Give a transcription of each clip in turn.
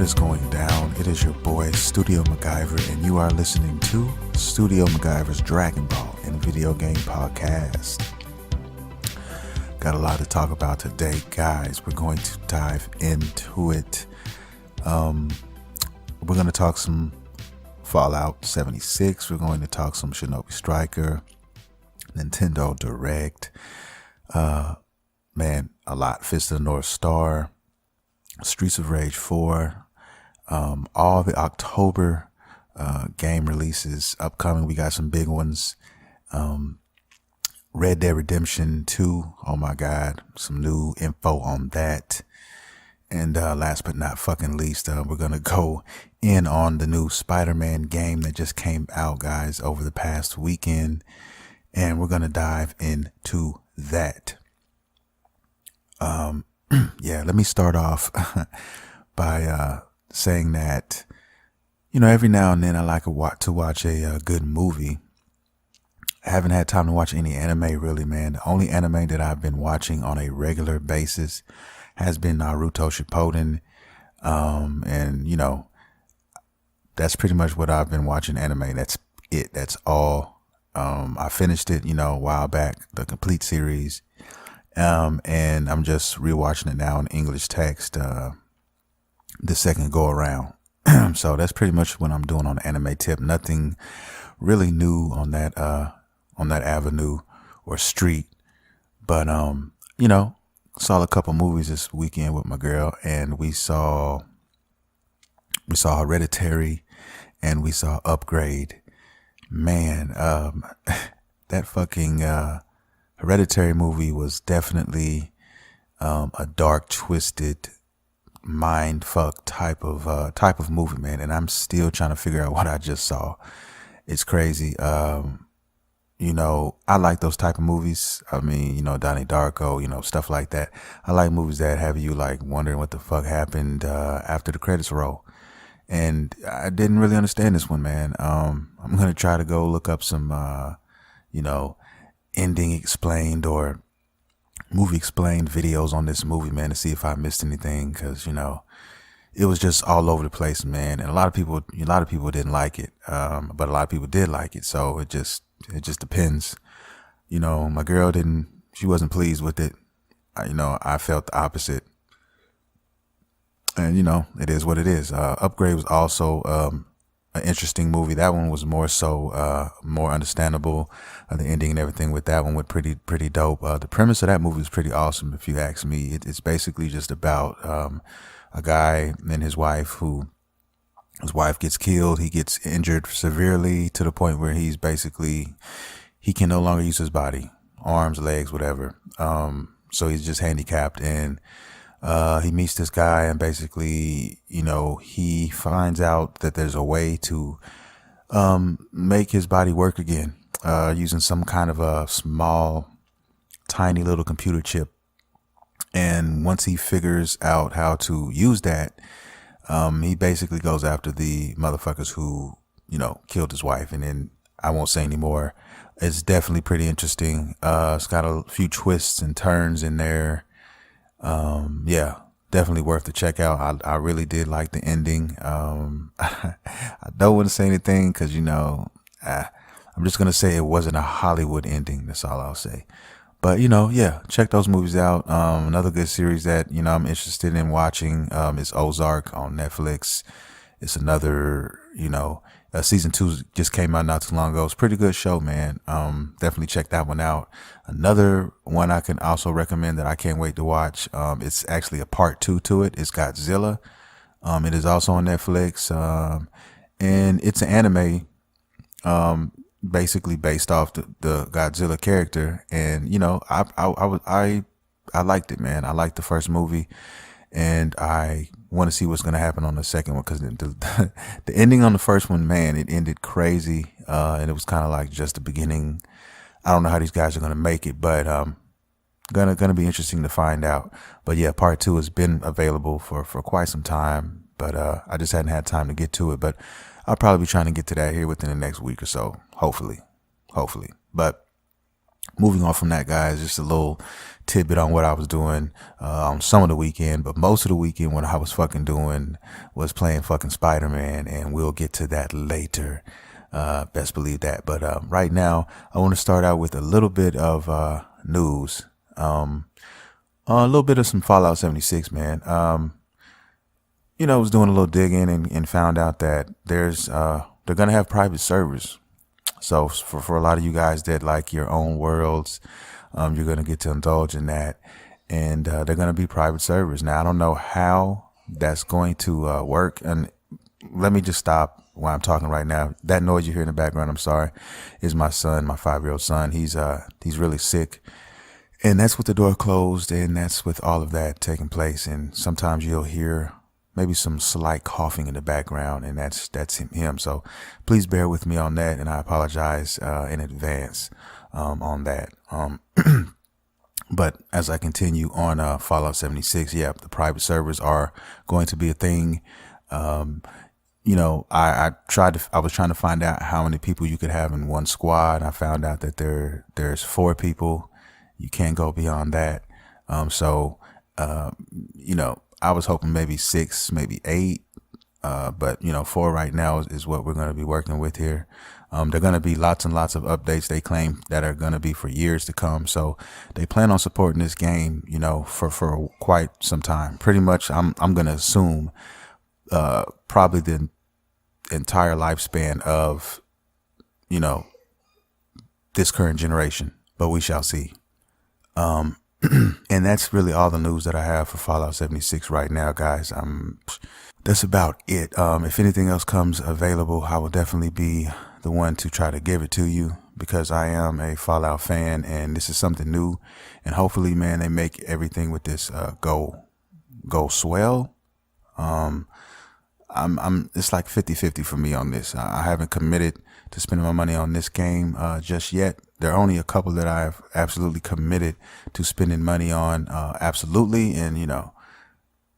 What is going down? It is your boy Studio MacGyver, and you are listening to Studio MacGyver's Dragon Ball and Video Game Podcast. Got a lot to talk about today, guys. We're going to dive into it. We're going to talk some Fallout 76. We're going to talk some Shinobi Striker, Nintendo Direct. Man, a lot. Fist of the North Star, Streets of Rage 4, all the October game releases upcoming. We got some big ones. Red Dead Redemption 2. Oh my God. Some new info on that. And last but not fucking least, we're going to go in on the new Spider-Man game that just came out, guys, over the past weekend. And we're going to dive into that. Yeah, let me start off by saying that, every now and then I like to watch a good movie. I haven't had time to watch any anime really, man. The only anime that I've been watching on a regular basis has been Naruto Shippuden. And, that's pretty much what I've been watching anime. That's it. That's all. I finished it, a while back, the complete series. And I'm just rewatching it now in English text, the second go around. So that's pretty much what I'm doing on the anime tip. Nothing really new on that avenue or street. But, saw a couple movies this weekend with my girl, and we saw Hereditary and we saw Upgrade. Man, that fucking, Hereditary movie was definitely a dark, twisted, mind fuck type of movie, man. And I'm still trying to figure out what I just saw. It's crazy. I like those type of movies. I mean, Donnie Darko, stuff like that. I like movies that have you like wondering what the fuck happened after the credits roll. And I didn't really understand this one, man. I'm gonna try to go look up some, ending explained or movie explained videos on this movie, man, to see if I missed anything, because it was just all over the place, man. And a lot of people didn't like it, but a lot of people did like it. So it just depends. My girl she wasn't pleased with it. I felt the opposite, and it is what it is. Upgrade was also an interesting movie. That one was more so more understandable. The ending and everything with that one was pretty dope. The premise of that movie is pretty awesome, if you ask me. It's basically just about a guy and his wife his wife gets killed. He gets injured severely to the point where he can no longer use his body, arms, legs, whatever. So he's just handicapped, and he meets this guy, and basically, he finds out that there's a way to make his body work again using some kind of a small, tiny little computer chip. And once he figures out how to use that, he basically goes after the motherfuckers who, killed his wife. And then I won't say anymore. It's definitely pretty interesting. It's got a few twists and turns in there. Yeah, definitely worth to check out. I really did like the ending. I don't want to say anything because, I'm just going to say it wasn't a Hollywood ending. That's all I'll say. But, yeah, check those movies out. Another good series that, I'm interested in watching is Ozark on Netflix. It's another, season 2 just came out not too long ago. It's a pretty good show, man. Definitely check that one out. Another one I can also recommend that I can't wait to watch. It's actually a part 2 to it. It's Godzilla. It is also on Netflix. And it's an anime, basically based off the Godzilla character. And, I liked it, man. I liked the first movie, and I want to see what's going to happen on the second one, because the ending on the first one, man, it ended crazy. And it was kind of like just the beginning. I don't know how these guys are going to make it, but gonna be interesting to find out. But yeah, part 2 has been available for quite some time, but I just hadn't had time to get to it. But I'll probably be trying to get to that here within the next week or so, hopefully. But moving on from that, guys, just a little tidbit on what I was doing on some of the weekend, but most of the weekend what I was fucking doing was playing fucking Spider-Man, and we'll get to that later. Best believe that. But right now, I want to start out with a little bit of news. A little bit of some Fallout 76, man. I was doing a little digging and found out that they're gonna have private servers. So for a lot of you guys that like your own worlds, you're going to get to indulge in that. And they're going to be private servers. Now, I don't know how that's going to work. And let me just stop while I'm talking right now. That noise you hear in the background, I'm sorry, is my son, my 5-year-old son. He's really sick. And that's with the door closed, and that's with all of that taking place. And sometimes you'll hear maybe some slight coughing in the background, and that's him. So please bear with me on that, and I apologize in advance on that. But as I continue on Fallout 76, yeah, the private servers are going to be a thing. I was trying to find out how many people you could have in one squad. I found out that there's 4 people. You can't go beyond that. I was hoping maybe 6, maybe 8. But 4 right now is what we're going to be working with here. There are going to be lots and lots of updates, they claim, that are going to be for years to come. So they plan on supporting this game, for quite some time. Pretty much, I'm going to assume probably the entire lifespan of, this current generation. But we shall see. And that's really all the news that I have for Fallout 76 right now, guys. That's about it. If anything else comes available, I will definitely be the one to try to give it to you, because I am a Fallout fan and this is something new. And hopefully, man, they make everything with this go swell. It's like 50-50 for me on this. I haven't committed to spending my money on this game just yet. There are only a couple that I've absolutely committed to spending money on, absolutely. And,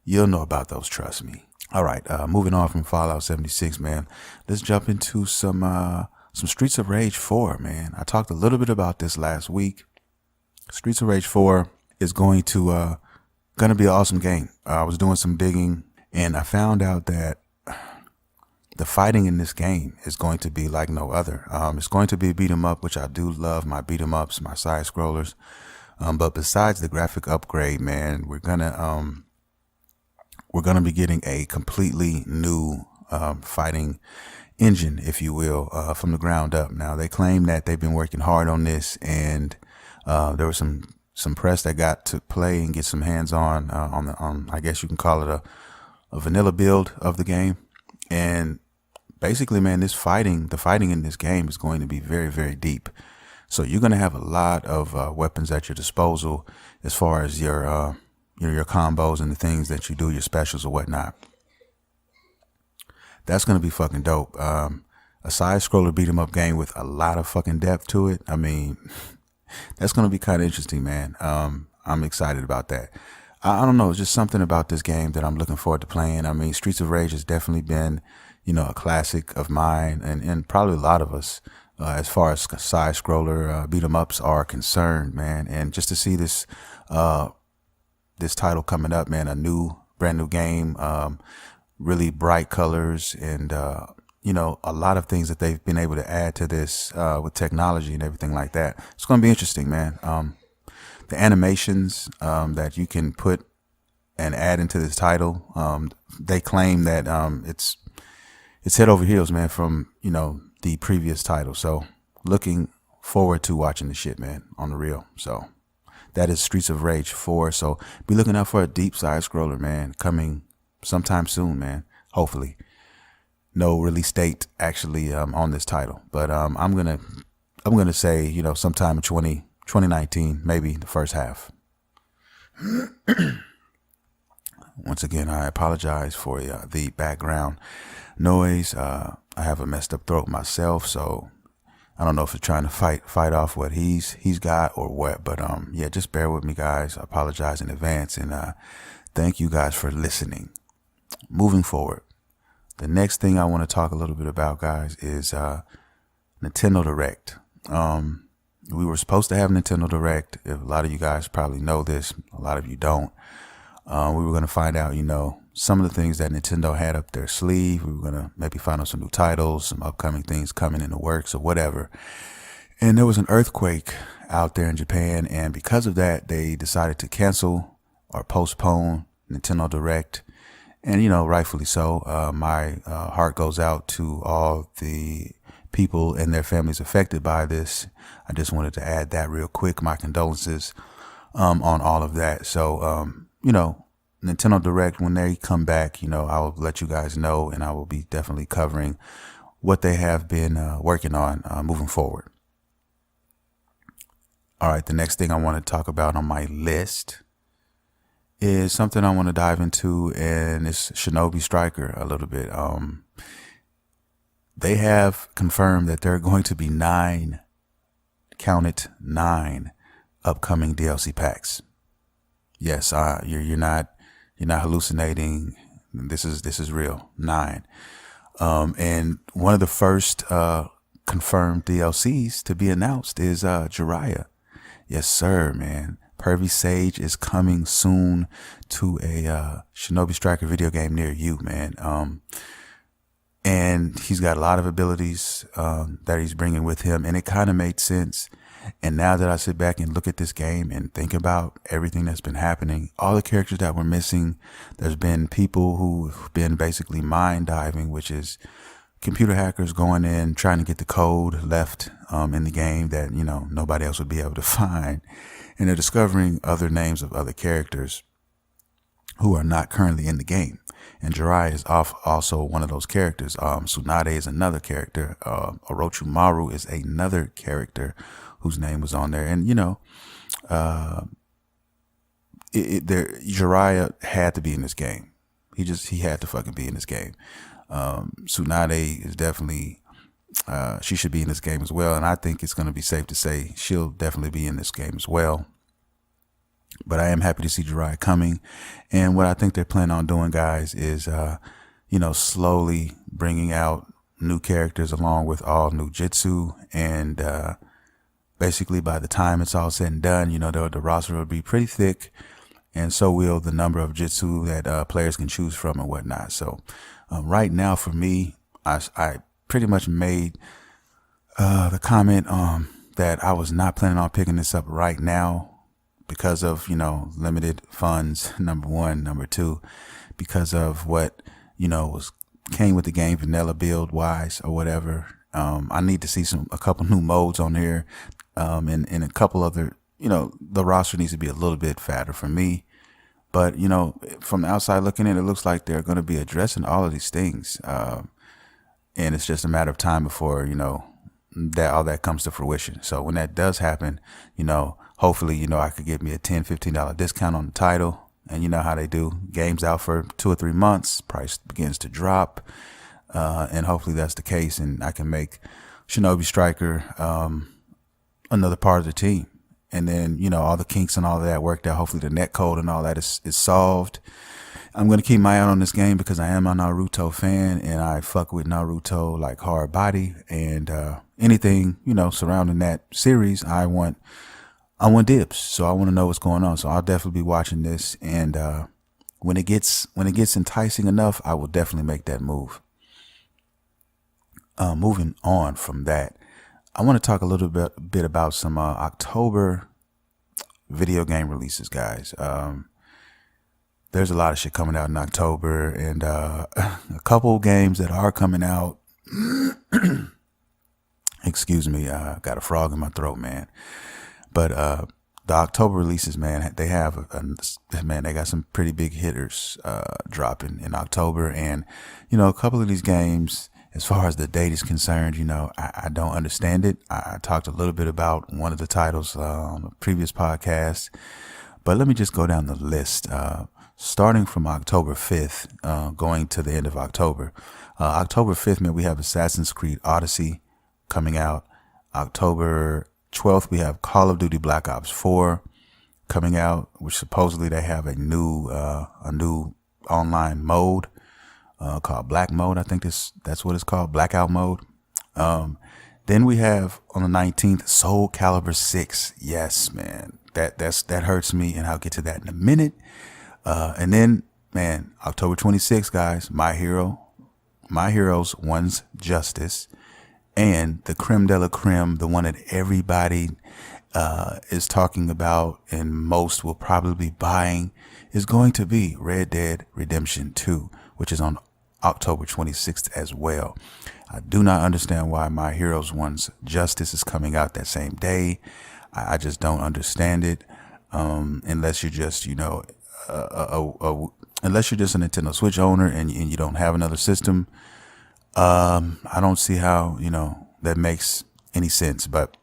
you'll know about those, trust me. All right, moving on from Fallout 76, man. Let's jump into some Streets of Rage 4, man. I talked a little bit about this last week. Streets of Rage 4 is going to be an awesome game. I was doing some digging, and I found out that the fighting in this game is going to be like no other. It's going to be a beat 'em up, which I do love my beat 'em ups, my side scrollers. But besides the graphic upgrade, man, we're gonna be getting a completely new fighting engine, if you will, from the ground up. Now, they claim that they've been working hard on this, and there was some press that got to play and get some hands on I guess you can call it a vanilla build of the game. And basically, man, the fighting in this game is going to be very, very deep. So you're going to have a lot of weapons at your disposal as far as your combos and the things that you do, your specials or whatnot. That's going to be fucking dope. A side scroller beat 'em up game with a lot of fucking depth to it. I mean, that's going to be kind of interesting, man. I'm excited about that. I don't know. It's just something about this game that I'm looking forward to playing. I mean, Streets of Rage has definitely been, a classic of mine and probably a lot of us as far as side scroller beat 'em ups are concerned, man. And just to see this title coming up, man, brand new game, really bright colors and, a lot of things that they've been able to add to this with technology and everything like that. It's going to be interesting, man. The animations that you can put and add into this title, they claim that it's head over heels, man, from the previous title. So looking forward to watching the shit, man, on the real. So that is Streets of Rage 4. So be looking out for a deep side scroller, man, coming sometime soon, man. Hopefully. No release date actually on this title, but I'm gonna say sometime in 2019, maybe the first half. Once again, I apologize for the background noise. I have a messed up throat myself, so I don't know if it's trying to fight off what he's got or what. But yeah, just bear with me, guys. I apologize in advance, and thank you guys for listening. Moving forward, the next thing I want to talk a little bit about, guys, is Nintendo Direct. we were supposed to have Nintendo Direct. If a lot of you guys probably know this, a lot of you don't. We were going to find out, some of the things that Nintendo had up their sleeve. We were going to maybe find out some new titles, some upcoming things coming in the works or whatever. And there was an earthquake out there in Japan. And because of that, they decided to cancel or postpone Nintendo Direct. And, rightfully so. My heart goes out to all the people and their families affected by this. I just wanted to add that real quick. My condolences on all of that. So, Nintendo Direct, when they come back, I will let you guys know, and I will be definitely covering what they have been working on moving forward. All right, the next thing I want to talk about on my list is something I want to dive into, and it's Shinobi Striker a little bit. They have confirmed that there are going to be 9, count it, 9 upcoming DLC packs. Yes, you're not hallucinating. This is real. 9. And one of the first confirmed DLCs to be announced is Jiraiya. Yes, sir, man. Pervy Sage is coming soon to a Shinobi Striker video game near you, man. And he's got a lot of abilities that he's bringing with him, and it kind of made sense. And now that I sit back and look at this game and think about everything that's been happening, all the characters that were missing, there's been people who've been basically mind diving, which is computer hackers going in, trying to get the code left in the game that, nobody else would be able to find. And they're discovering other names of other characters who are not currently in the game. And Jiraiya is also one of those characters. Tsunade is another character. Orochimaru is another character whose name was on there. And, Jiraiya had to be in this game. He had to fucking be in this game. Tsunade is definitely, she should be in this game as well. And I think it's going to be safe to say she'll definitely be in this game as well. But I am happy to see Jiraiya coming. And what I think they're planning on doing, guys, is, slowly bringing out new characters along with all new Jitsu. And basically, by the time it's all said and done, the roster will be pretty thick. And so will the number of Jitsu that players can choose from and whatnot. So right now, for me, I pretty much made the comment that I was not planning on picking this up right now, because of, limited funds, number one. Number two, because of what, came with the game vanilla build wise or whatever. I need to see a couple new modes on here. And a couple other, the roster needs to be a little bit fatter for me. But, from the outside looking in, it looks like they're going to be addressing all of these things. And it's just a matter of time before, that all that comes to fruition. So when that does happen, hopefully, I could get me a $10, $15 discount on the title. And you know how they do. Games out for 2 or 3 months, price begins to drop. And hopefully that's the case. And I can make Shinobi Striker another part of the team. And then, all the kinks and all that worked out. Hopefully the netcode and all that is solved. I'm going to keep my eye on this game because I am a Naruto fan and I fuck with Naruto like hard body. And anything, surrounding that series, I want dibs. So I want to know what's going on. So I'll definitely be watching this. And when it gets enticing enough, I will definitely make that move. Moving on from that, I want to talk a little bit about some October video game releases, guys. There's a lot of shit coming out in October, and a couple games that are coming out. Excuse me, I got a frog in my throat, man. But the October releases, man, they have they got some pretty big hitters dropping in October, and a couple of these games, as far as the date is concerned, I don't understand it. I talked a little bit about one of the titles on the previous podcast, but let me just go down the list. Starting from October 5th, going to the end of October. October 5th, man, we have Assassin's Creed Odyssey coming out. October 12th, we have Call of Duty Black Ops 4 coming out, which supposedly they have a new online mode called Black Mode. I think that's what it's called, Blackout Mode. Then we have on the 19th, Soul Calibur 6. Yes, man. That hurts me, and I'll get to that in a minute. And then, man, October 26th, guys, My Heroes One's Justice, and the creme de la creme, the one that everybody is talking about and most will probably be buying, is going to be Red Dead Redemption 2, which is on October 26th as well. I do not understand why My Heroes One's Justice is coming out that same day. I just don't understand it. Unless you're just, unless you're just a Nintendo Switch owner and you don't have another system. I don't see how, that makes any sense, but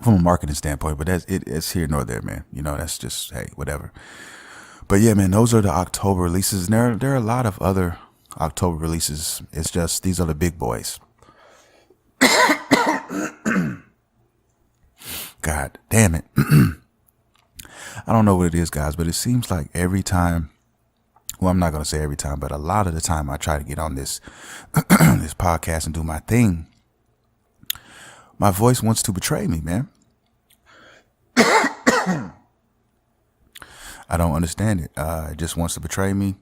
from a marketing standpoint, but it's here nor there, man. That's just, hey, whatever. But yeah, man, those are the October releases. And there are a lot of other October releases. It's just, these are the big boys. God damn it. I don't know what it is, guys, but it seems like every time, well, I'm not going to say every time, but a lot of the time I try to get on this, this podcast and do my thing, my voice wants to betray me, man. I don't understand it. It just wants to betray me.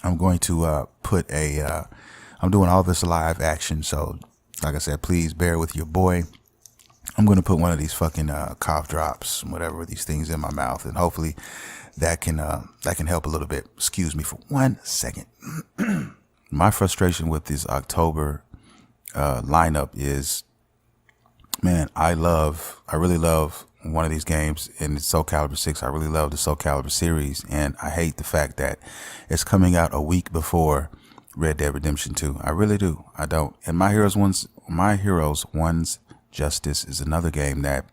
I'm going to I'm doing all this live action. So like I said, please bear with your boy. I'm going to put one of these fucking cough drops, whatever, these things in my mouth. And hopefully that can help a little bit. Excuse me for 1 second. My frustration with this October lineup is, man, I really love one of these games, and it's Soul Calibur 6. I really love the Soul Calibur series, and I hate the fact that it's coming out a week before Red Dead Redemption 2. I really do. I don't. And My Heroes One's Justice is another game that,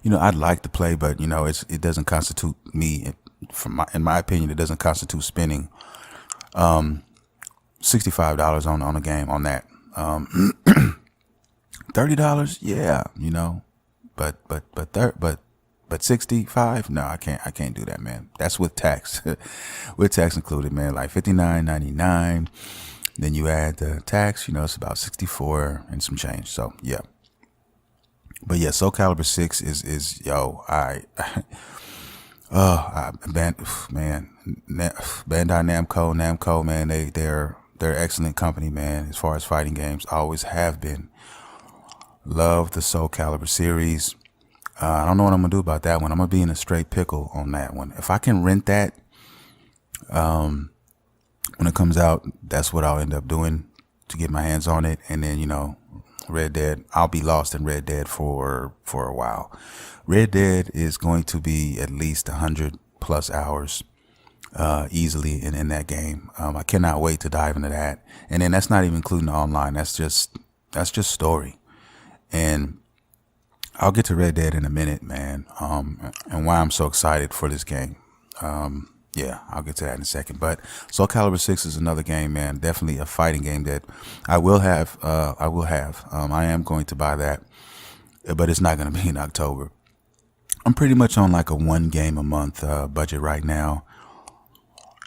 I'd like to play, but it doesn't constitute me, in my opinion, it doesn't constitute spending $65 on a game on that. $30, yeah, but 65, no, I can't do that, man. That's with tax, with tax included, man. Like $59.99. Then you add the tax, it's about 64 and some change. So yeah, but yeah, Soul Calibur 6 is Bandai Namco, man, they're excellent company, man, as far as fighting games. Always have been. Love the Soul Calibur series. I don't know what I'm gonna do about that one. I'm gonna be in a straight pickle on that one. If I can rent that when it comes out, that's what I'll end up doing to get my hands on it. And then, Red Dead, I'll be lost in Red Dead for a while. Red Dead is going to be at least 100 plus hours easily in that game. I cannot wait to dive into that. And then that's not even including the online. That's just story. And I'll get to Red Dead in a minute, man. And why I'm so excited for this game. Yeah, I'll get to that in a second. But Soul Calibur 6 is another game, man. Definitely a fighting game that I will have. I am going to buy that, but it's not going to be in October. I'm pretty much on like a 1 game a month budget right now,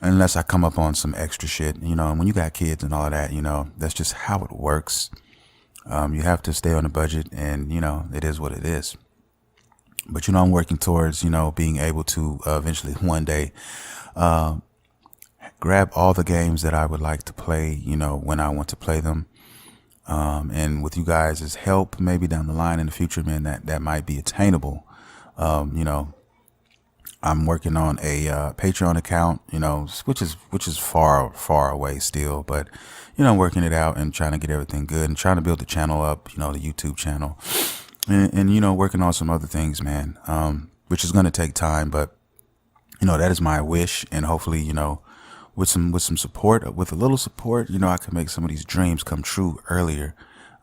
unless I come up on some extra shit. And when you got kids and all of that, that's just how it works. You have to stay on a budget, and it is what it is. But I'm working towards being able to eventually one day grab all the games that I would like to play, when I want to play them. And with you guys' help, maybe down the line in the future, man, that might be attainable. I'm working on a Patreon account, which is far away still, but I'm working it out and trying to get everything good and trying to build the channel up, the YouTube channel, and working on some other things, man, which is going to take time, but that is my wish, and hopefully, with some support, with a little support, I can make some of these dreams come true earlier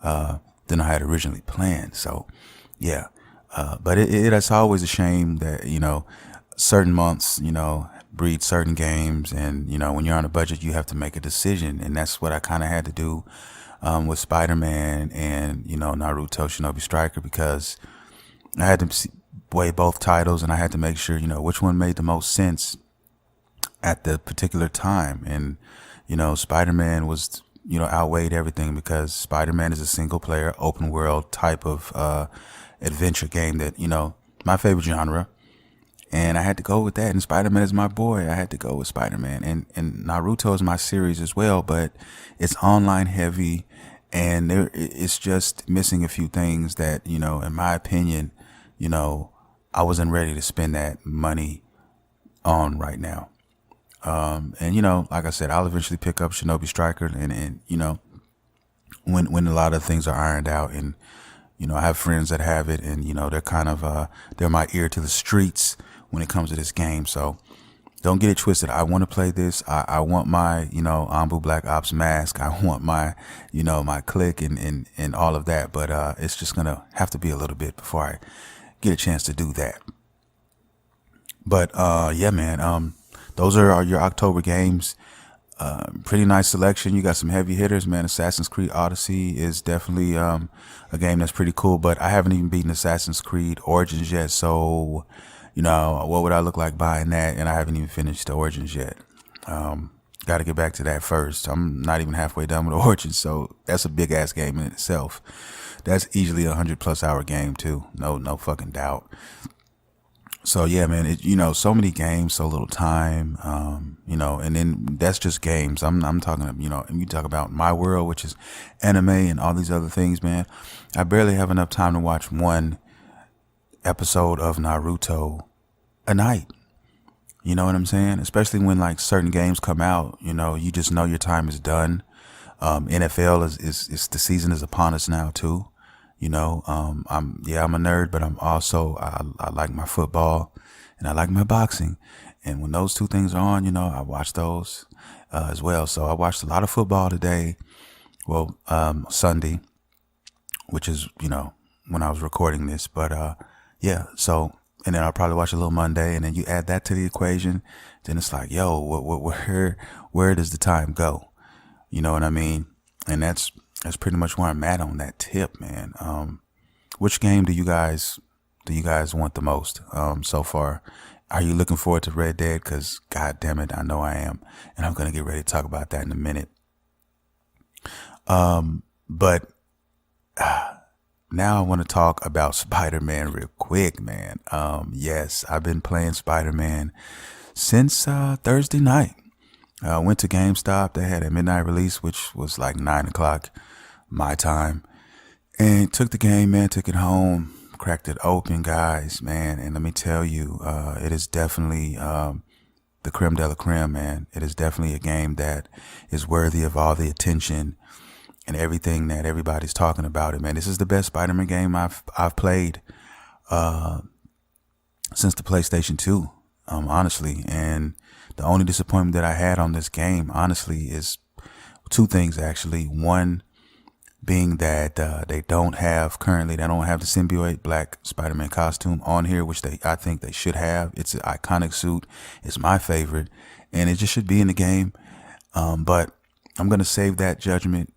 than I had originally planned. So yeah, but it's always a shame that certain months, breed certain games, and when you're on a budget, you have to make a decision, and that's what I kind of had to do with Spider-Man and Naruto Shinobi Striker, because I had to weigh both titles, and I had to make sure which one made the most sense at the particular time. And Spider-Man was outweighed everything, because Spider-Man is a single player, open world type of adventure game that, my favorite genre. And I had to go with that. And Spider-Man is my boy. I had to go with Spider-Man. And Naruto is my series as well, but it's online heavy, and it's just missing a few things that, in my opinion, I wasn't ready to spend that money on right now. And like I said, I'll eventually pick up Shinobi Striker, and when a lot of things are ironed out, and I have friends that have it, and they're kind of they're my ear to the streets when it comes to this game. So don't get it twisted. I want to play this. I want my Ambu Black Ops mask. I want my my click and all of that. But it's just gonna have to be a little bit before I get a chance to do that. But yeah, man. Those are your October games. Pretty nice selection. You got some heavy hitters, man. Assassin's Creed Odyssey is definitely a game that's pretty cool, but I haven't even beaten Assassin's Creed Origins yet. So, what would I look like buying that? And I haven't even finished the Origins yet. Got to get back to that first. I'm not even halfway done with Origins, so that's a big ass game in itself. That's easily a 100+ hour game too. No fucking doubt. So yeah, man, so many games, so little time, and then that's just games. I'm talking, and you talk about my world, which is anime and all these other things, man. I barely have enough time to watch one episode of Naruto a night. You know what I'm saying? Especially when like certain games come out, you just know your time is done. NFL is the season is upon us now too. I'm a nerd, but I'm also, I like my football and I like my boxing. And when those two things are on, I watch those, as well. So I watched a lot of football today. Well, Sunday, which is, when I was recording this, but, yeah. So, and then I'll probably watch a little Monday, and then you add that to the equation. Then it's like, yo, where does the time go? You know what I mean? And that's pretty much where I'm at on that tip, man. Which game do you guys want the most so far? Are you looking forward to Red Dead? Because God damn it, I know I am, and I'm gonna get ready to talk about that in a minute. But now I want to talk about Spider-Man real quick, man. Yes, I've been playing Spider-Man since Thursday night. I went to GameStop. They had a midnight release, which was like 9 o'clock my time, and took the game, man. Took it home, cracked it open, guys, man. And let me tell you, it is definitely the creme de la creme, man. It is definitely a game that is worthy of all the attention and everything that everybody's talking about it, man. This is the best Spider-Man game I've played since the PlayStation 2, honestly. And the only disappointment that I had on this game, honestly, is two things, actually. One being that they don't have the symbiote black Spider-Man costume on here, which I think they should have. It's an iconic suit. It's my favorite, and it just should be in the game. But I'm going to save that judgment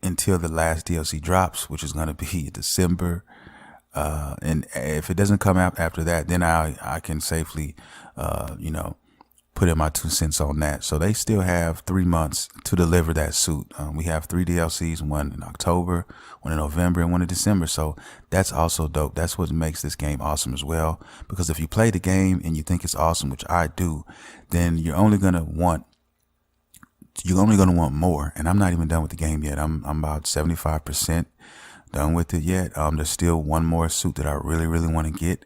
until the last DLC drops, which is going to be December. And if it doesn't come out after that, then I can safely, put in my 2 cents on that. So they still have 3 months to deliver that suit. We have 3 DLCs, one in October, one in November, and one in December. So that's also dope. That's what makes this game awesome as well. Because if you play the game and you think it's awesome, which I do, then you're only going to want more. And I'm not even done with the game yet. I'm about 75% done with it yet. There's still one more suit that I really, really want to get.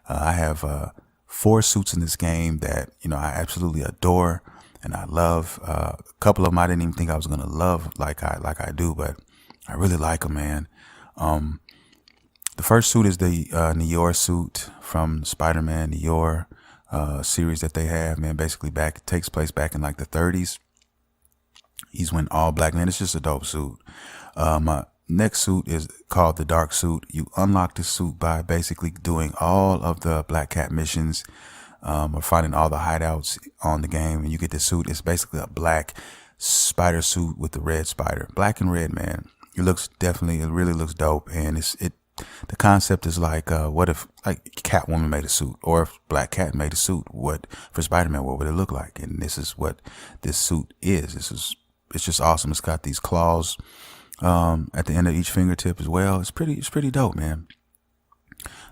I have 4 suits in this game that, I absolutely adore and I love. A couple of them I didn't even think I was going to love like I do, but I really like them, man. The first suit is the Nior suit from Spider-Man Nior series that they have, man. Basically takes place back in like the 30s. He's went all black, man. It's just a dope suit. My next suit is called the Dark Suit. You unlock this suit by basically doing all of the Black Cat missions, or finding all the hideouts on the game, and you get this suit. It's basically a black spider suit with the red spider, black and red, man. It really looks dope, and the concept is like, what if like Catwoman made a suit, or if Black Cat made a suit? For Spider-Man, what would it look like? And this is what this suit is. it's just awesome. It's got these claws at the end of each fingertip as well. It's pretty dope, man.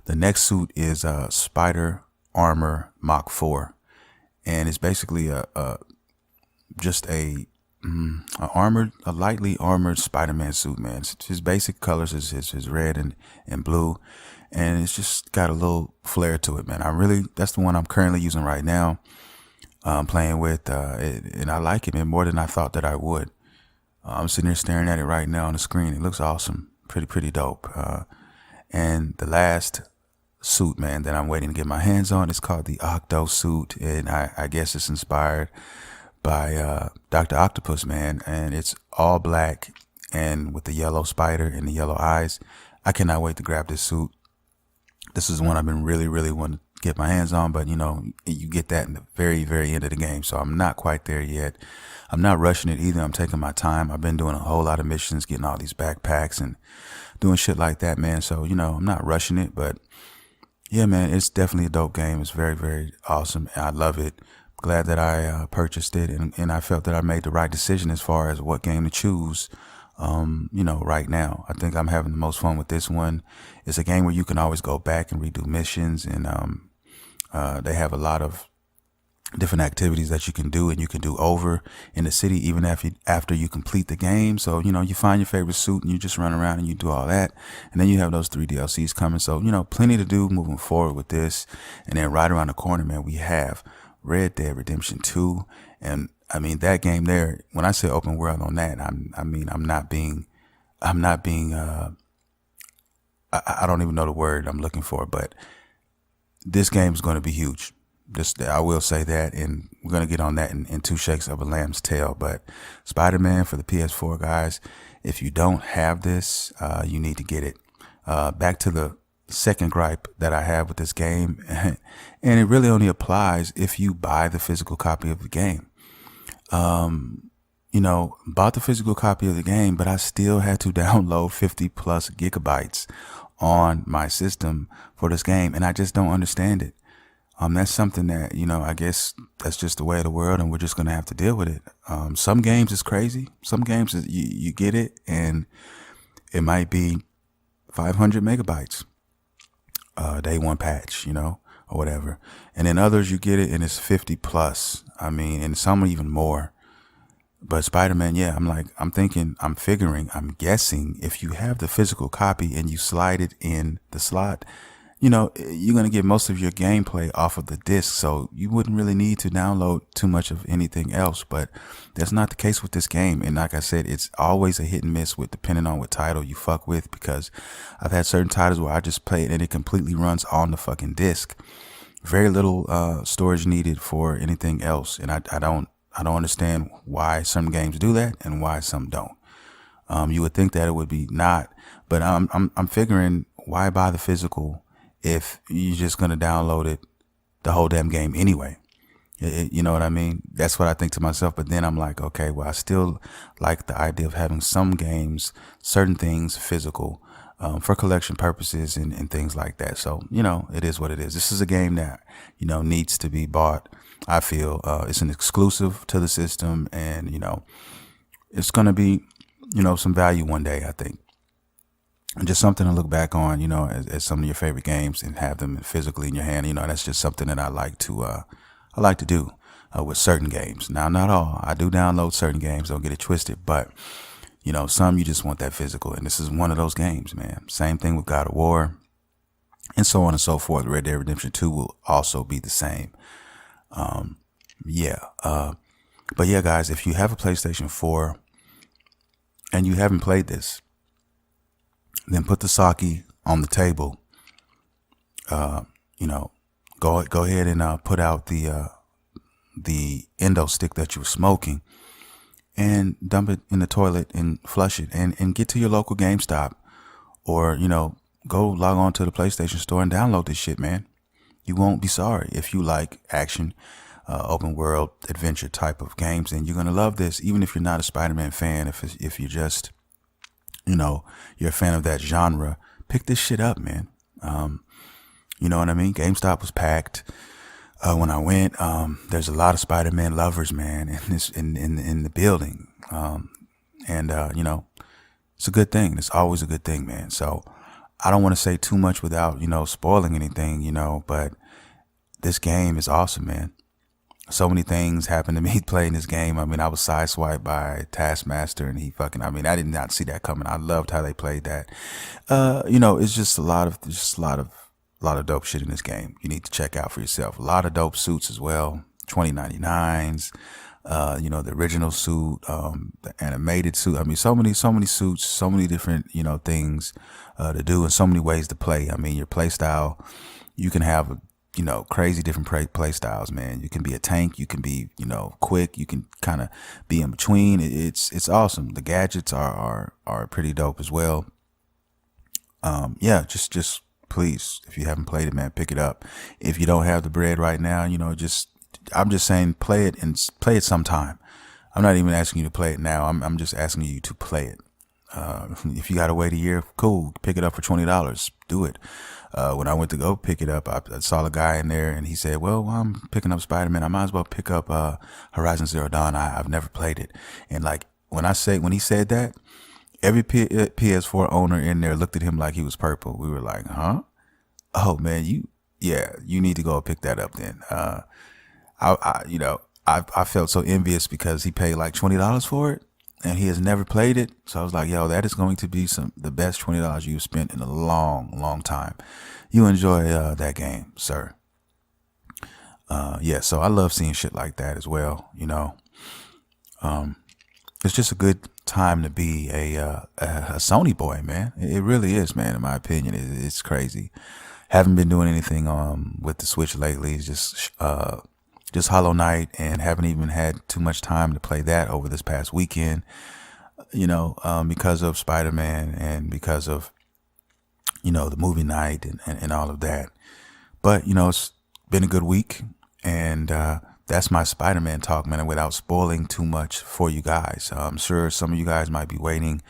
The next suit is Spider Armor Mach 4, and it's basically just a lightly armored Spider-Man suit, man. His basic colors is his red and blue, and it's just got a little flair to it, man. That's the one I'm currently using right now, playing with, and I like it, man, more than I thought that I would. I'm sitting here staring at it right now on the screen. It looks awesome, pretty dope. And the last suit, man, that I'm waiting to get my hands on is called the Octo suit, and I guess it's inspired by Dr. Octopus, man, and it's all black and with the yellow spider and the yellow eyes. I cannot wait to grab this suit. This is one I've been really wanting to get my hands on, but you get that in the very end of the game, so I'm not quite there yet. I'm not rushing it either. I'm taking my time. I've been doing a whole lot of missions, getting all these backpacks and doing shit like that, man, so I'm not rushing it, but yeah, man, it's definitely a dope game. It's very awesome. I love it. Glad that I purchased it, and I felt that I made the right decision as far as what game to choose. Right now, I think I'm having the most fun with this one. It's a game where you can always go back and redo missions, and they have a lot of different activities that you can do, and you can do over in the city even after you complete the game. So you find your favorite suit and you just run around and you do all that, and then you have those 3 DLCs coming. So plenty to do moving forward with this. And then right around the corner, man, we have Red Dead Redemption 2, and I mean that game there. When I say open world on that, I'm not being I don't even know the word I'm looking for, but this game is going to be huge. I will say that, and we're going to get on that in 2 shakes of a lamb's tail. But Spider-Man for the PS4, guys, if you don't have this, you need to get it. Back to the second gripe that I have with this game, and it really only applies if you buy the physical copy of the game. Bought the physical copy of the game, but I still had to download 50 plus gigabytes on my system for this game, and I just don't understand it. That's something that, I guess that's just the way of the world, and we're just going to have to deal with it. Some games is crazy. Some games you get it and it might be 500 megabytes, day one patch, or whatever. And then others you get it and it's 50 plus. And some even more. But Spider-Man, yeah, I'm guessing if you have the physical copy and you slide it in the slot, you're going to get most of your gameplay off of the disc. So you wouldn't really need to download too much of anything else. But that's not the case with this game. And like I said, it's always a hit and miss with depending on what title you fuck with, because I've had certain titles where I just play it and it completely runs on the fucking disc. Very little storage needed for anything else. And I don't understand why some games do that and why some don't. You would think that it would be not, but I'm figuring, why buy the physical if you're just going to download it, the whole damn game anyway? You know what I mean? That's what I think to myself. But then I'm like, okay, well, I still like the idea of having some games, certain things physical, for collection purposes and things like that. So, it is what it is. This is a game that, needs to be bought. I feel it's an exclusive to the system, and, it's going to be, some value one day, I think. And just something to look back on, as some of your favorite games, and have them physically in your hand. That's just something that I like to do with certain games. Now, not all. I do download certain games. Don't get it twisted. But, some you just want that physical. And this is one of those games, man. Same thing with God of War and so on and so forth. Red Dead Redemption 2 will also be the same. But yeah, guys, if you have a PlayStation 4 and you haven't played this, then put the sake on the table. Go ahead and put out the endo stick that you were smoking and dump it in the toilet and flush it, and get to your local GameStop, or go log on to the PlayStation Store and download this shit, man. You won't be sorry. If you like action, open world adventure type of games, then you're gonna love this. Even if you're not a Spider-Man fan, if you're just you're a fan of that genre, pick this shit up, man. You know what I mean? GameStop was packed when I went. There's a lot of Spider-Man lovers, man, in the building. And it's a good thing. It's always a good thing, man. So I don't want to say too much without, spoiling anything, but this game is awesome, man. So many things happened to me playing this game. I mean, I was sideswiped by Taskmaster and I did not see that coming. I loved how they played that. It's just a lot of dope shit in this game. You need to check out for yourself. A lot of dope suits as well. 2099s, the original suit, the animated suit. I mean, so many suits, so many different, things, to do and so many ways to play. I mean, your play style, you can have crazy different play styles, man. You can be a tank, you can be, quick, you can kind of be in between. It's awesome. The gadgets are pretty dope as well. Just please, if you haven't played it, man, pick it up. If you don't have the bread right now, I'm just saying play it and play it sometime. I'm not even asking you to play it now. I'm just asking you to play it. If you got to wait a year, cool. Pick it up for $20. Do it. When I went to go pick it up, I saw a guy in there and he said, well, I'm picking up Spider-Man. I might as well pick up Horizon Zero Dawn. I've never played it. And like when he said that, every PS4 owner in there looked at him like he was purple. We were like, huh? Oh man, you need to go pick that up then. I felt so envious because he paid like $20 for it and he has never played it. So I was like, yo, that is going to be the best $20 you've spent in a long, long time. You enjoy that game, sir. So I love seeing shit like that as well. It's just a good time to be a Sony boy, man. It really is, man. In my opinion, it's crazy. Haven't been doing anything with the Switch lately. It's just Hollow Knight, and haven't even had too much time to play that over this past weekend, because of Spider-Man and because of, the movie night and all of that. But, it's been a good week, and that's my Spider-Man talk, man, without spoiling too much for you guys. I'm sure some of you guys might be waiting,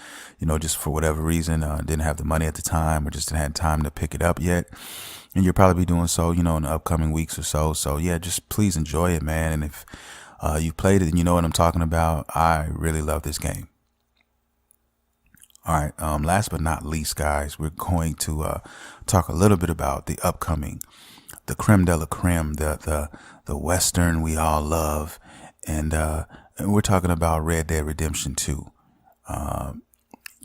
just for whatever reason, didn't have the money at the time or just didn't have time to pick it up yet. And you'll probably be doing so, in the upcoming weeks or so. So yeah, just please enjoy it, man. And if you played it and you know what I'm talking about, I really love this game. All right. Last but not least, guys, we're going to talk a little bit about the the creme de la creme, the Western we all love, and we're talking about Red Dead Redemption 2.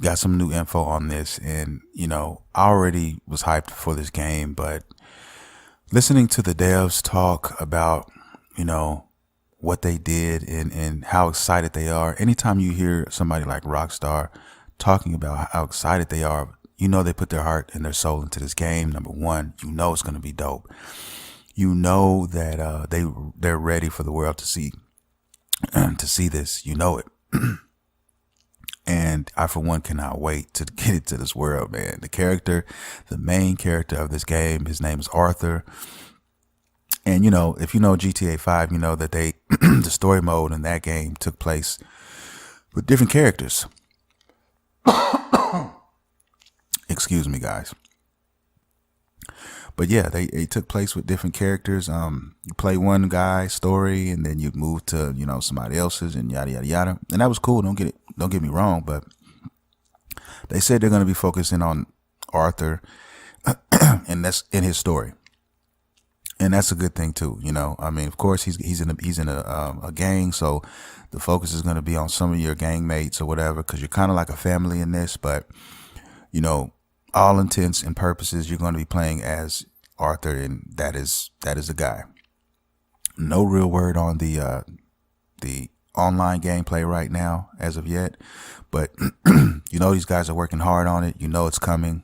Got some new info on this, and I already was hyped for this game, but listening to the devs talk about what they did and how excited they are. Anytime you hear somebody like Rockstar talking about how excited they are, they put their heart and their soul into this game. Number one, it's going to be dope. That they're ready for the world to see this. It. And I, for one, cannot wait to get into this world, man. The main character of this game, his name is Arthur. And, if you know GTA 5, you know that the story mode in that game took place with different characters. Excuse me, guys. But yeah, they took place with different characters. You play one guy's story and then you move to, somebody else's and yada, yada, yada. And that was cool. Don't get me wrong. But they said they're going to be focusing on Arthur and that's in his story. And that's a good thing too. I mean, of course he's in a gang. So the focus is going to be on some of your gang mates or whatever, because you're kind of like a family in this, but all intents and purposes, you're going to be playing as Arthur, and that is the guy. No real word on the online gameplay right now as of yet, but these guys are working hard on it. It's coming.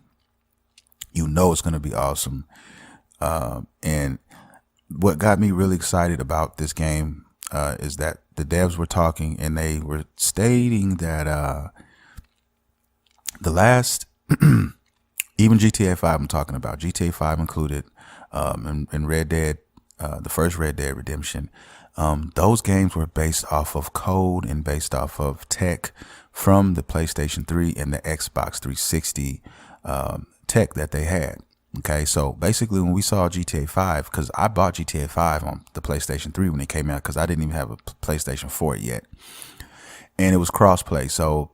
It's going to be awesome. And what got me really excited about this game is that the devs were talking and they were stating that the last even GTA 5 I'm talking about, GTA 5 included, and Red Dead, the first Red Dead Redemption, those games were based off of code and based off of tech from the PlayStation 3 and the Xbox 360 tech that they had. Okay, so basically when we saw GTA 5, because I bought GTA 5 on the PlayStation 3 when it came out, because I didn't even have a PlayStation 4 yet. and it was crossplay. So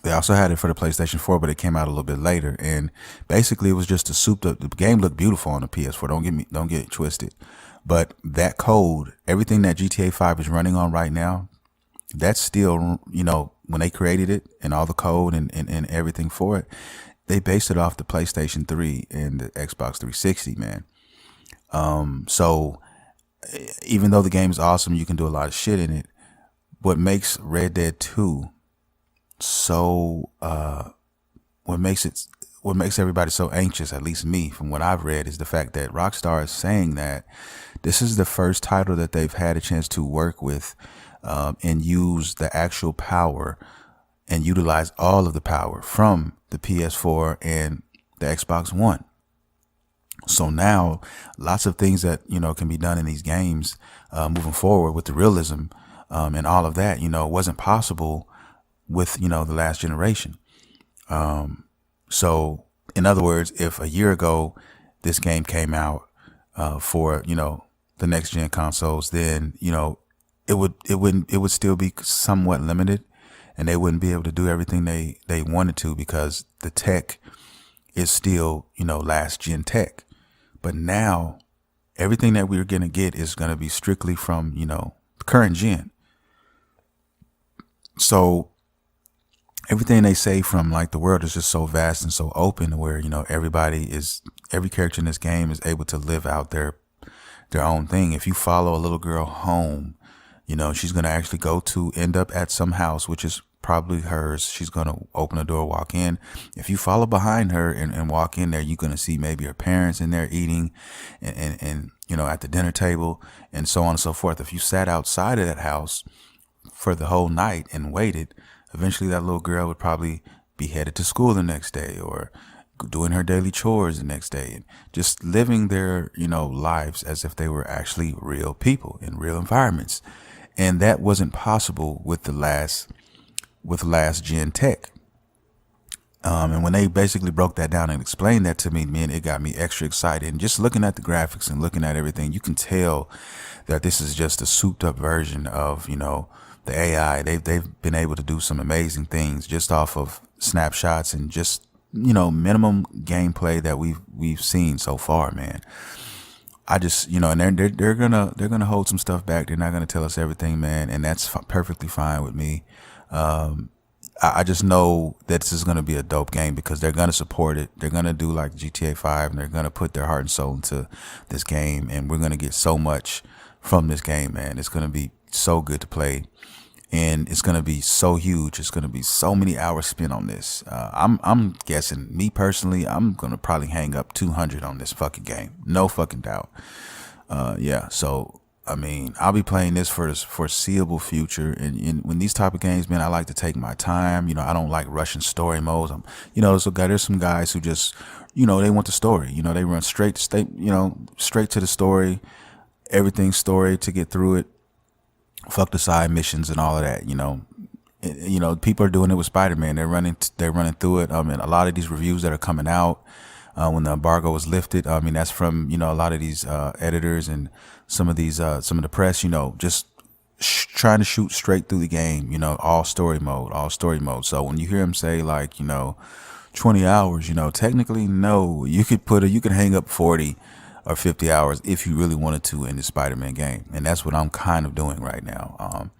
they also had it for the PlayStation 4, but it came out a little bit later. And basically, it was just a souped up. The game looked beautiful on the PS4. Don't get it twisted. But that code, everything that GTA 5 is running on right now, that's still, when they created it and all the code and everything for it, they based it off the PlayStation 3 and the Xbox 360, man. So even though the game is awesome, you can do a lot of shit in it. What makes Red Dead 2 so, what makes everybody so anxious, at least me, from what I've read, is the fact that Rockstar is saying that this is the first title that they've had a chance to work with, and use the actual power and utilize all of the power from the PS4 and the Xbox One. So now lots of things that, can be done in these games, moving forward with the realism, and all of that, wasn't possible with, the last generation. So in other words, if a year ago this game came out, for, the next gen consoles, then, it would still be somewhat limited, and they wouldn't be able to do everything they wanted to, because the tech is still, last gen tech. But now everything that we're going to get is going to be strictly from, current gen. So everything they say from like the world is just so vast and so open, where, every character in this game is able to live out their own thing. If you follow a little girl home, she's going to actually end up at some house, which is probably hers. She's going to open the door, walk in. If you follow behind her and walk in there, you're going to see maybe her parents in there eating and at the dinner table, and so on and so forth. If you sat outside of that house for the whole night and waited, eventually that little girl would probably be headed to school the next day, or doing her daily chores the next day, and just living their, lives as if they were actually real people in real environments. And that wasn't possible with the last gen tech. And when they basically broke that down and explained that to me, man, it got me extra excited. And just looking at the graphics and looking at everything, you can tell that this is just a souped up version of, the AI. They've been able to do some amazing things just off of snapshots and just, minimum gameplay that we've seen so far, man. I just, and they're gonna hold some stuff back. They're not gonna tell us everything, man, and that's perfectly fine with me. I just know that this is gonna be a dope game, because they're gonna support it. They're gonna do like GTA 5, and they're gonna put their heart and soul into this game, and we're gonna get so much from this game, man. It's gonna be so good to play, and it's gonna be so huge. It's gonna be so many hours spent on this. I'm guessing, me personally, I'm gonna probably hang up 200 on this fucking game, no fucking doubt. Yeah. So I mean, I'll be playing this for the foreseeable future. And when these type of games, man, I like to take my time. I don't like rushing story modes. There's some guys who just, they want the story. They run straight to the story, everything story to get through it. Fuck the side missions and all of that. People are doing it with Spider-Man. They're running through it. I mean, a lot of these reviews that are coming out, when the embargo was lifted, that's from, a lot of these editors and some of the press, just trying to shoot straight through the game, all story mode. So when you hear him say like, 20 hours, technically, no, you could hang up 40 or 50 hours if you really wanted to in the Spider-Man game. And that's what I'm kind of doing right now.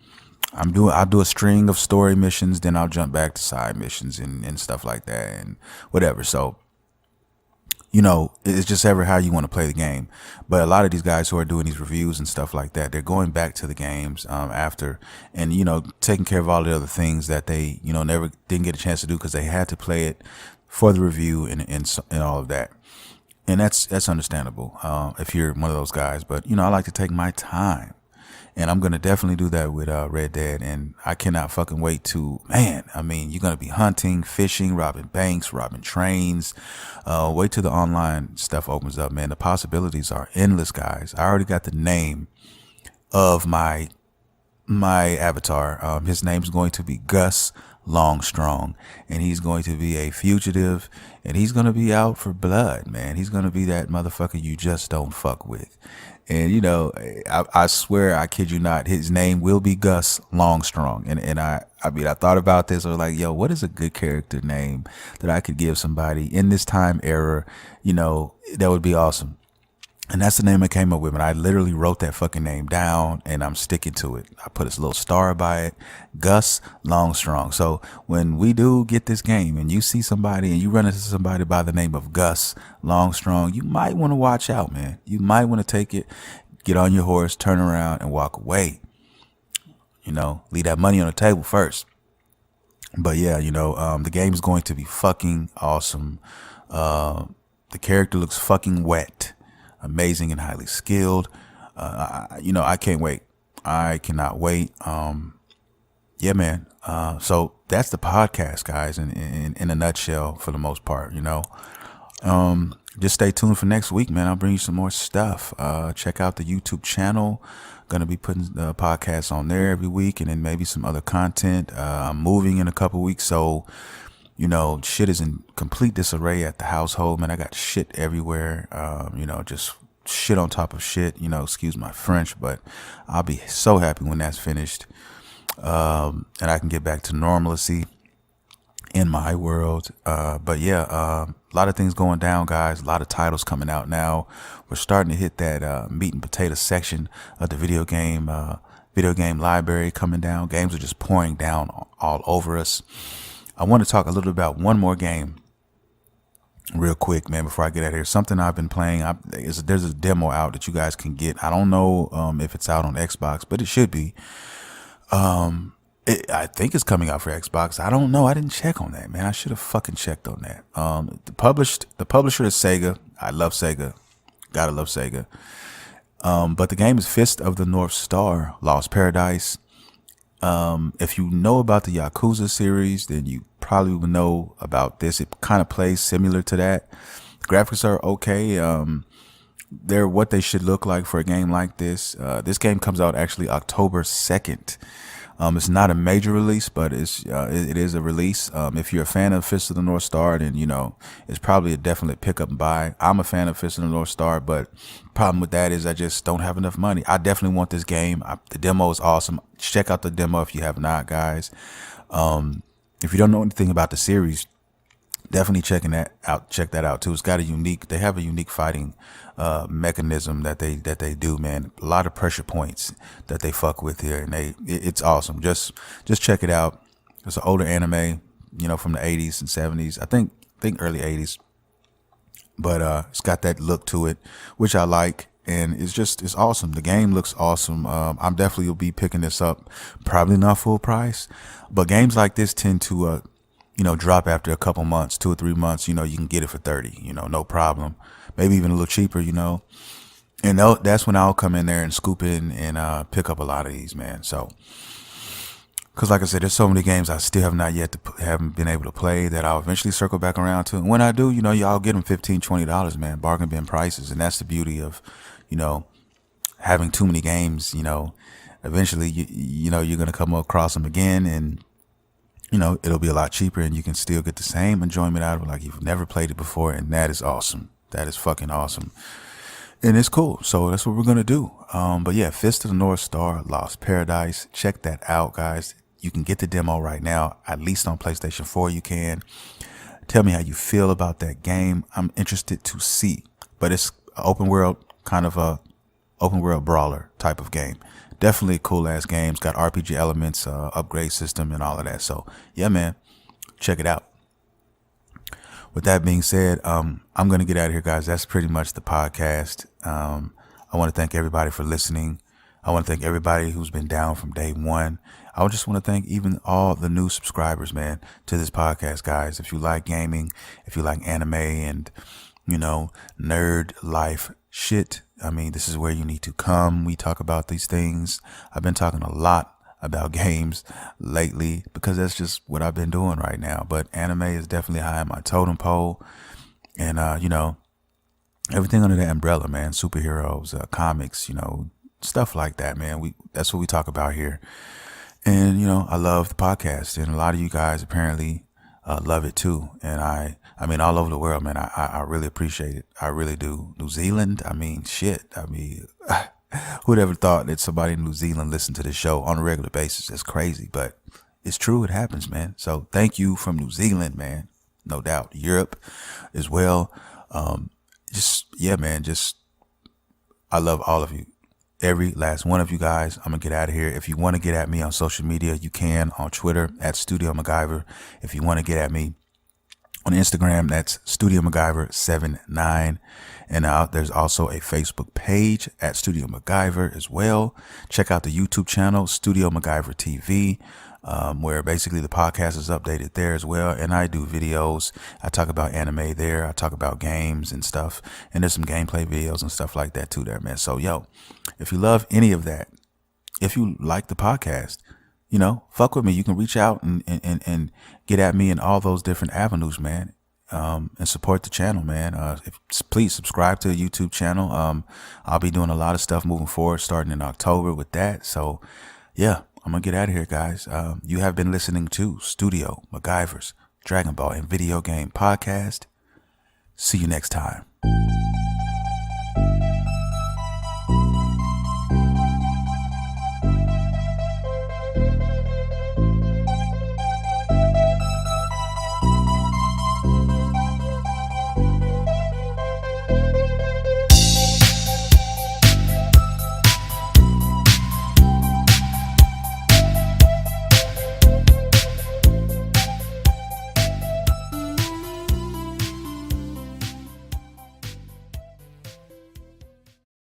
I'll do a string of story missions, then I'll jump back to side missions and stuff like that and whatever. So, it's just ever how you want to play the game. But a lot of these guys who are doing these reviews and stuff like that, they're going back to the games after, and taking care of all the other things that they never didn't get a chance to do because they had to play it for the review and all of that. And that's understandable if you're one of those guys. But I like to take my time. And I'm going to definitely do that with Red Dead. And I cannot fucking wait to, man, you're going to be hunting, fishing, robbing banks, robbing trains. Wait till the online stuff opens up, man. The possibilities are endless, guys. I already got the name of my avatar. His name's going to be Gus long strong, and he's going to be a fugitive, and he's going to be out for blood, man. He's going to be that motherfucker you just don't fuck with. And you know, I swear, I kid you not, his name will be Gus Longstrong. And I mean, I thought about this. I was like, yo, what is a good character name that I could give somebody in this time era? You know, that would be awesome. And that's the name I came up with. And I literally wrote that fucking name down, and I'm sticking to it. I put a little star by it, Gus Longstrong. So when we do get this game and you see somebody and you run into somebody by the name of Gus Longstrong, you might want to watch out, man. You might want to take it, get on your horse, turn around and walk away. You know, leave that money on the table first. But yeah, you know, the game is going to be fucking awesome. The character looks fucking wet. Amazing and highly skilled. You know, I can't wait. I cannot wait. Yeah, man. So that's the podcast, guys, in a nutshell, for the most part. You know, just stay tuned for next week, man. I'll bring you some more stuff. Check out the YouTube channel. Gonna be putting the podcasts on there every week, and then maybe some other content. I'm moving in a couple weeks, so you know, shit is in complete disarray at the household, man. I got shit everywhere. You know, just shit on top of shit, you know, excuse my French, but I'll be so happy when that's finished. And I can get back to normalcy in my world. But yeah, a lot of things going down, guys. A lot of titles coming out now. We're starting to hit that meat and potato section of the video game library coming down. Games are just pouring down all over us. I want to talk a little about one more game real quick, man, before I get out of here. Something I've been playing. There's a demo out that you guys can get. I don't know if it's out on Xbox, but it should be. I think it's coming out for Xbox. I don't know. I didn't check on that, man. I should have fucking checked on that. The publisher is Sega. I love Sega. Gotta love Sega. But the game is Fist of the North Star, Lost Paradise. If you know about the Yakuza series, then you probably would know about this. It kind of plays similar to that. Graphics are okay. They're what they should look like for a game like this. This game comes out actually October 2nd. It's not a major release, but it is a release. If you're a fan of Fist of the North Star, then, you know, it's probably a definite pick up and buy. I'm a fan of Fist of the North Star, but problem with that is I just don't have enough money. I definitely want this game. The demo is awesome. Check out the demo if you have not, guys. If you don't know anything about the series, definitely check that out too. It's got they have a unique fighting mechanism that they do, man. A lot of pressure points that they fuck with here, and it's awesome. Just check it out. It's an older anime, you know, from the 80s and 70s. I think early 80s. But it's got that look to it, which I like, and it's awesome. The game looks awesome. I'm definitely will be picking this up, probably not full price, but games like this tend to you know, drop after a couple months, 2 or 3 months. You know, you can get it for 30, you know, no problem. Maybe even a little cheaper, you know. And that's when I'll come in there and scoop in and pick up a lot of these, man. So, because like I said, there's so many games I still haven't been able to play that I'll eventually circle back around to. And when I do, you know, y'all get them $15, $20, man, bargain bin prices. And that's the beauty of, you know, having too many games. You know, eventually, you know, you're going to come across them again, and you know, it'll be a lot cheaper, and you can still get the same enjoyment out of it like you've never played it before. And that is awesome. That is fucking awesome. And it's cool. So that's what we're going to do. But yeah, Fist of the North Star, Lost Paradise. Check that out, guys. You can get the demo right now, at least on PlayStation 4 you can. Tell me how you feel about that game. I'm interested to see. But it's an open world, kind of a open world brawler type of game. Definitely a cool ass game. It's got RPG elements, upgrade system, and all of that. So yeah, man, check it out. With that being said, I'm gonna get out of here, guys. That's pretty much the podcast. I want to thank everybody for listening. I want to thank everybody who's been down from day one. I just want to thank even all the new subscribers, man, to this podcast, guys. If you like gaming, if you like anime, and you know, nerd life shit, I mean, this is where you need to come. We talk about these things. I've been talking a lot about games lately because that's just what I've been doing right now. But anime is definitely high on my totem pole. And, you know, everything under that umbrella, man, superheroes, comics, you know, stuff like that, man. That's what we talk about here. And, I love the podcast, and a lot of you guys apparently love it too. And I mean, all over the world, man, I really appreciate it. I really do. New Zealand, I mean, shit. I mean, who'd ever thought that somebody in New Zealand listened to this show on a regular basis? It's crazy, but it's true. It happens, man. So thank you from New Zealand, man. No doubt. Europe as well. Yeah, man, I love all of you. Every last one of you guys. I'm going to get out of here. If you want to get at me on social media, you can on Twitter at Studio MacGyver. If you want to get at me on Instagram, that's Studio MacGyver79. And there's also a Facebook page at Studio MacGyver as well. Check out the YouTube channel, Studio MacGyver TV, where basically the podcast is updated there as well. And I do videos. I talk about anime there. I talk about games and stuff. And there's some gameplay videos and stuff like that too there, man. So, if you love any of that, if you like the podcast, fuck with me. You can reach out and get at me in all those different avenues, man. And support the channel, man. Please subscribe to the YouTube channel. I'll be doing a lot of stuff moving forward, starting in October with that. So, yeah, I'm going to get out of here, guys. You have been listening to Studio MacGyver's Dragon Ball and Video Game Podcast. See you next time.